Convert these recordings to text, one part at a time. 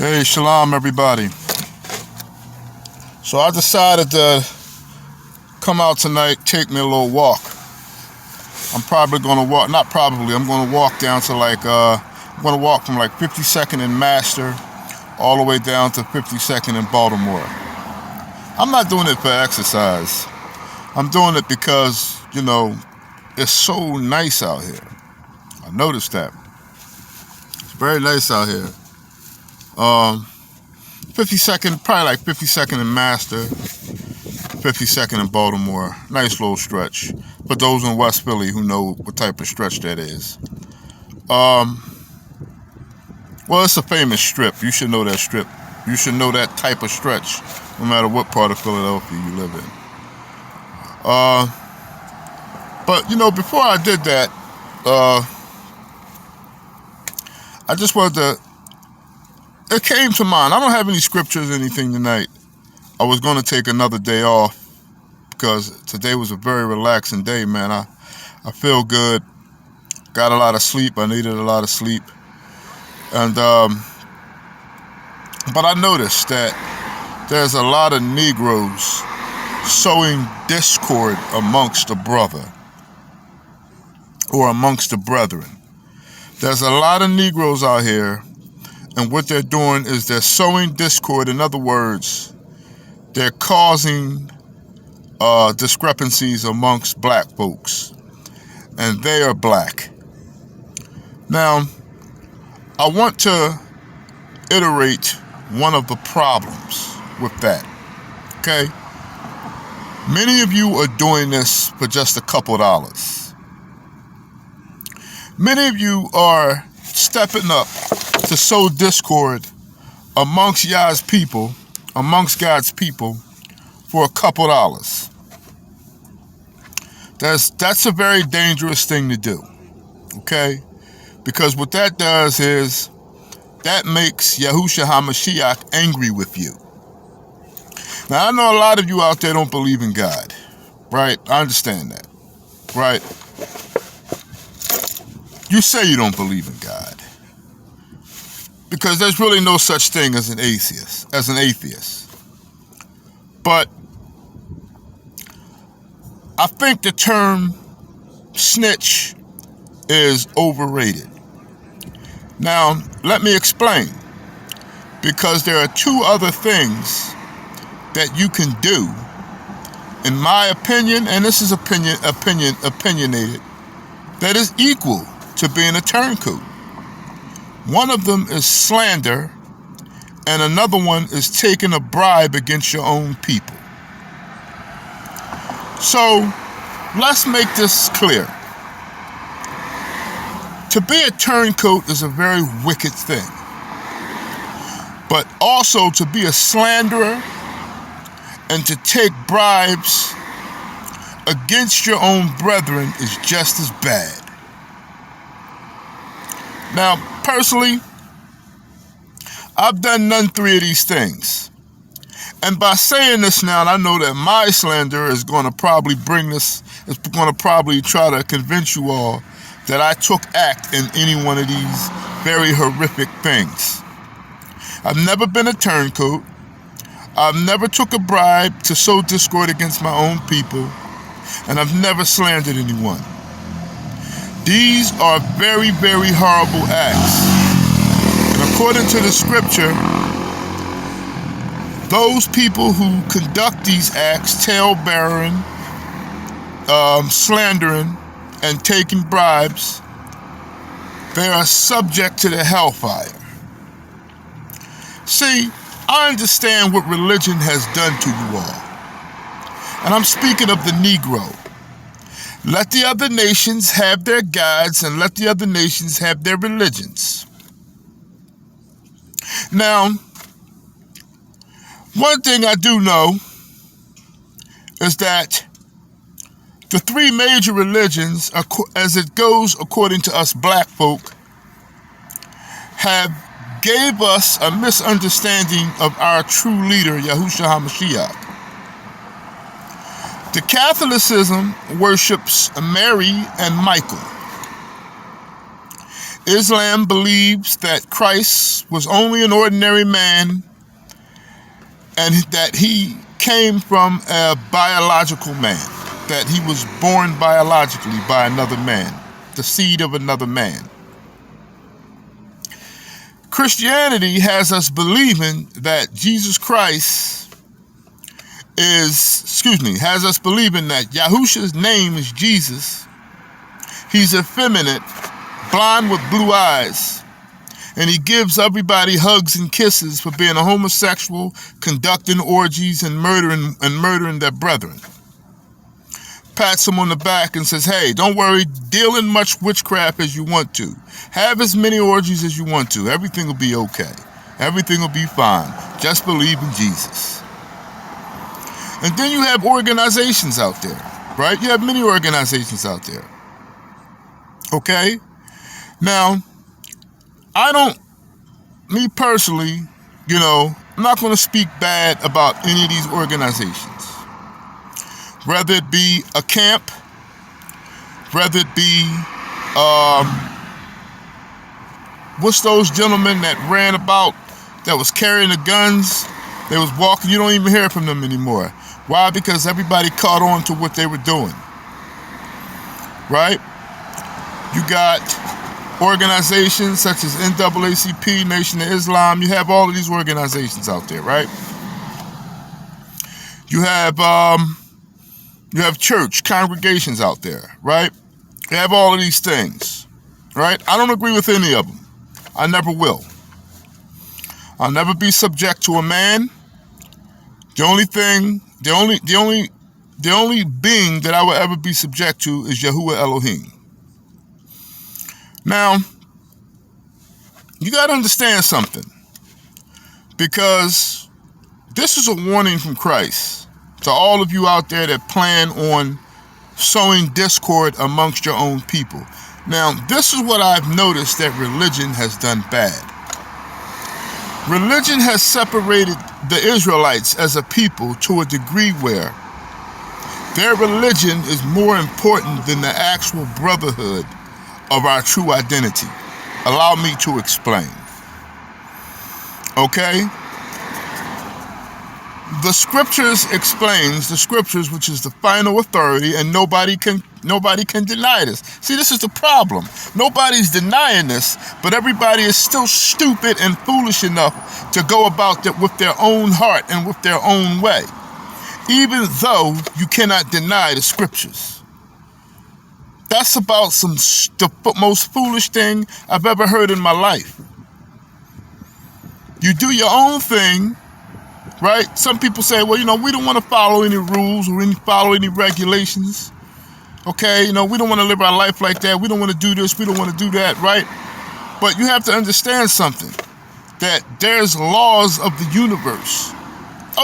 Hey, shalom, everybody. So I decided to come out tonight, take me a little walk. I'm probably going to walk, not probably, I'm going to walk down to I'm going to walk from like 52nd and Master all the way down to 52nd in Baltimore. I'm not doing it for exercise. I'm doing it because, it's so nice out here. I noticed that. It's very nice out here. 52nd, probably like 52nd in Master, 52nd in Baltimore. Nice little stretch. For those in West Philly who know what type of stretch that is. Well, it's a famous strip. You should know that strip. You should know that type of stretch, no matter what part of Philadelphia you live in. But, before I did that, I just wanted to, it came to mind. I don't have any scriptures or anything tonight. I was going to take another day off because today was a very relaxing day, man. I feel good. Got a lot of sleep. I needed a lot of sleep. And, but I noticed that there's a lot of Negroes sowing discord amongst the brother or amongst the brethren. There's a lot of Negroes out here, and what they're doing is they're sowing discord. In other words, they're causing discrepancies amongst black folks, and they are black. Now, I want to iterate one of the problems with that, okay? Many of you are doing this for just a couple dollars. Many of you are stepping up to sow discord amongst God's people, for a couple dollars. That's a very dangerous thing to do, okay? Because what that does is that makes Yahushua HaMashiach angry with you. Now, I know a lot of you out there don't believe in God, right? I understand that, right? You say you don't believe in God because there's really no such thing as an atheist. But I think the term snitch is overrated. Now, let me explain. Because there are two other things that you can do, in my opinion, and this is opinionated, that is equal to being a turncoat. One of them is slander, and another one is taking a bribe against your own people. So, let's make this clear. To be a turncoat is a very wicked thing. But also to be a slanderer and to take bribes against your own brethren is just as bad. Now, personally, I've done none three of these things. And by saying this now, I know that my slander is going to probably try to convince you all that I took act in any one of these very horrific things. I've never been a turncoat. I've never took a bribe to sow discord against my own people. And I've never slandered anyone. These are very, very horrible acts. And according to the scripture, those people who conduct these acts, tale-bearing, slandering, and taking bribes, they are subject to the hellfire. See, I understand what religion has done to you all. And I'm speaking of the Negro. Let the other nations have their gods and let the other nations have their religions. Now, one thing I do know is that the three major religions, as it goes according to us black folk, have gave us a misunderstanding of our true leader, Yahushua HaMashiach. The Catholicism worships Mary and Michael. Islam believes that Christ was only an ordinary man and that he came from a biological man, that he was born biologically by another man, the seed of another man. Christianity has us believing that Jesus Christ has us believing that Yahushua's name is Jesus. He's effeminate, blind with blue eyes, and he gives everybody hugs and kisses for being a homosexual, conducting orgies and murdering their brethren. Pats him on the back and says, hey, don't worry, deal in much witchcraft as you want to. Have as many orgies as you want to. Everything will be okay. Everything will be fine. Just believe in Jesus. And then you have organizations out there, right? You have many organizations out there. Okay? Now, me personally, I'm not going to speak bad about any of these organizations. Whether it be a camp, whether it be, what's those gentlemen that ran about, that was carrying the guns, they was walking, you don't even hear from them anymore. Why? Because everybody caught on to what they were doing. Right? You got organizations such as NAACP, Nation of Islam. You have all of these organizations out there, right? You have church congregations out there, right? You have all of these things, right? I don't agree with any of them. I never will. I'll never be subject to a man. The only being that I will ever be subject to is Yahuwah Elohim. Now, you got to understand something, because this is a warning from Christ to all of you out there that plan on sowing discord amongst your own people. Now, this is what I've noticed that religion has done bad. Religion has separated the Israelites as a people to a degree where their religion is more important than the actual brotherhood of our true identity. Allow me to explain. Okay? The scriptures explains the scriptures, which is the final authority, and nobody can deny this. See, this is the problem. Nobody's denying this, but everybody is still stupid and foolish enough to go about it with their own heart and with their own way, even though you cannot deny the scriptures. That's about the most foolish thing I've ever heard in my life. You do your own thing, right? Some people say, well, we don't want to follow any rules or follow any regulations. Okay, we don't want to live our life like that. We don't want to do this. We don't want to do that, right? But you have to understand something, that there's laws of the universe.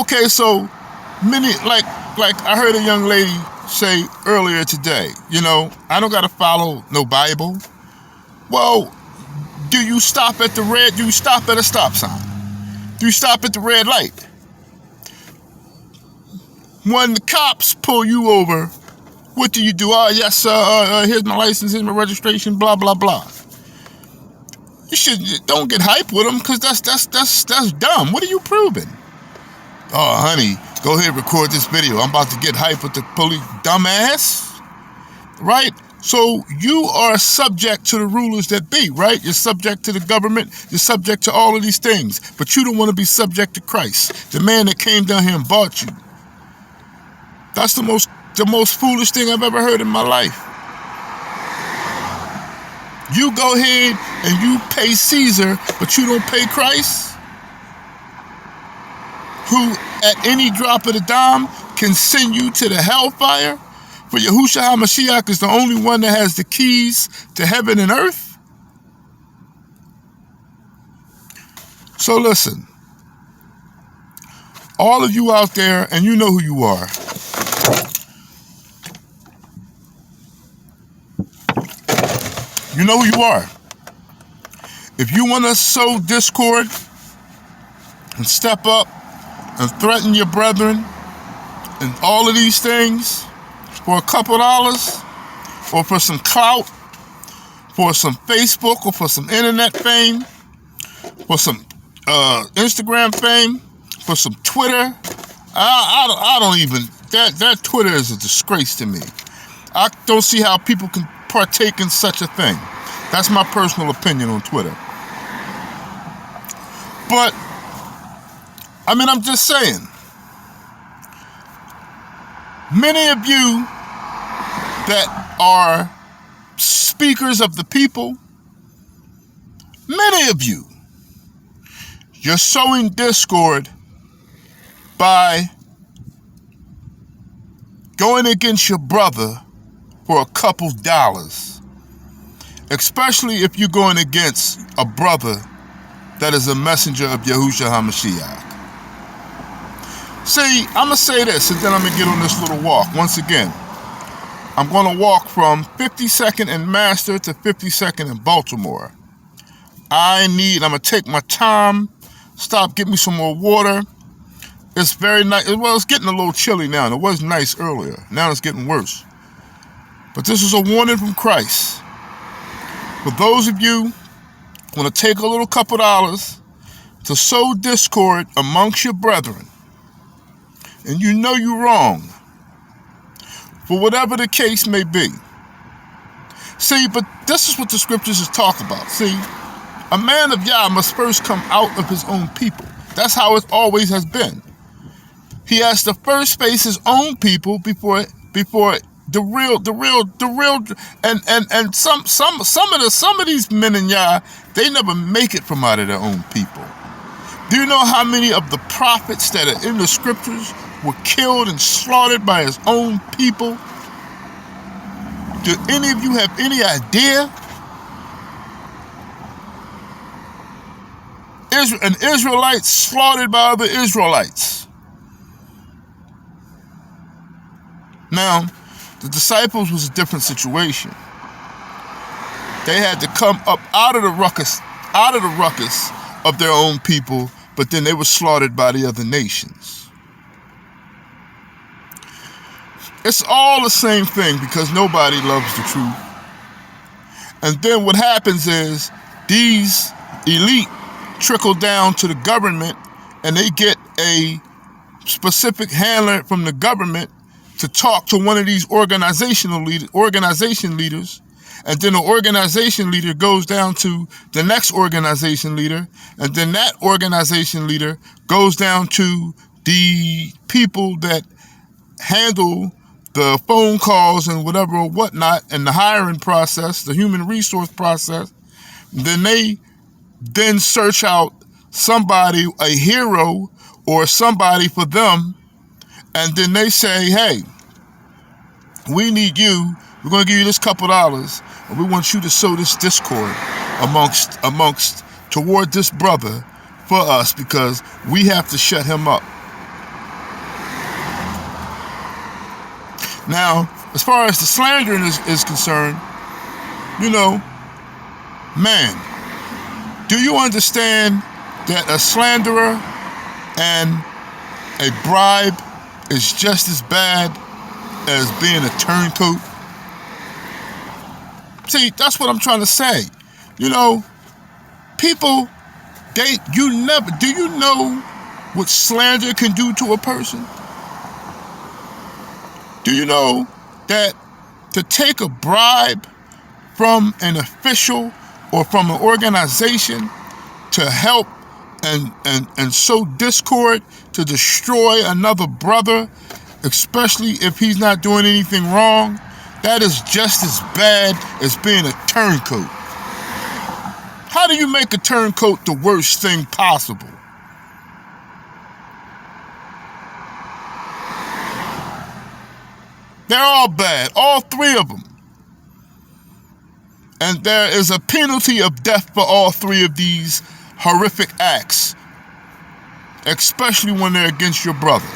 Okay, so many, like I heard a young lady say earlier today, I don't got to follow no Bible. Well, do you stop at do you stop at a stop sign? Do you stop at the red light? When the cops pull you over, what do you do? Oh, yes, sir, here's my license, here's my registration, blah, blah, blah. Don't get hype with them, because that's dumb. What are you proving? Oh, honey, go ahead, record this video. I'm about to get hype with the police. Dumbass. Right? So you are subject to the rulers that be, right? You're subject to the government. You're subject to all of these things. But you don't want to be subject to Christ, the man that came down here and bought you. That's the most foolish thing I've ever heard in my life. You go ahead and you pay Caesar, but you don't pay Christ, who at any drop of the dime can send you to the hellfire. For Yahushua HaMashiach is the only one that has the keys to heaven and earth. So listen, all of you out there, and you know who you are. You know who you are. If you want to sow discord and step up and threaten your brethren and all of these things for a couple dollars or for some clout, for some Facebook or for some internet fame, for some Instagram fame, for some Twitter. I don't even, that Twitter is a disgrace to me. I don't see how people can partake in such a thing. That's my personal opinion on Twitter. But, I mean, I'm just saying, many of you that are speakers of the people, many of you, you're sowing discord by going against your brother for a couple dollars, especially if you're going against a brother that is a messenger of Yahushua HaMashiach. See, I'm going to say this, and then I'm going to get on this little walk. Once again, I'm going to walk from 52nd and Master to 52nd in Baltimore. I'm going to take my time, stop, get me some more water. It's very nice. Well, it's getting a little chilly now, and it was nice earlier. Now it's getting worse. But this is a warning from Christ. For those of you who want to take a little couple dollars to sow discord amongst your brethren, and you know you're wrong, for whatever the case may be. See, but this is what the scriptures is talking about. See, a man of Yah must first come out of his own people. That's how it always has been. He has to first face his own people before the real, and some of these men in Yah, they never make it from out of their own people. Do you know how many of the prophets that are in the scriptures were killed and slaughtered by his own people? Do any of you have any idea? An Israelite slaughtered by other Israelites. Now, the disciples was a different situation. They had to come up out of the ruckus of their own people, but then they were slaughtered by the other nations. It's all the same thing because nobody loves the truth. And then what happens is these elite trickle down to the government, and they get a specific handler from the government to talk to one of these organization leaders, and then the organization leader goes down to the next organization leader, and then that organization leader goes down to the people that handle the phone calls and whatever or whatnot, and the hiring process, the human resource process. Then they search out somebody, a hero or somebody for them, and then they say, hey, we need you. We're going to give you this couple dollars, and we want you to sow this discord amongst toward this brother for us because we have to shut him up. Now, as far as the slandering is concerned, you know, man, do you understand that a slanderer and a bribe is just as bad as being a turncoat? See, that's what I'm trying to say. You know, people, do you know what slander can do to a person? Do you know that to take a bribe from an official or from an organization to help and sow discord to destroy another brother, especially if he's not doing anything wrong, that is just as bad as being a turncoat. How do you make a turncoat the worst thing possible? They're all bad, all three of them. And there is a penalty of death for all three of these horrific acts, especially when they're against your brother.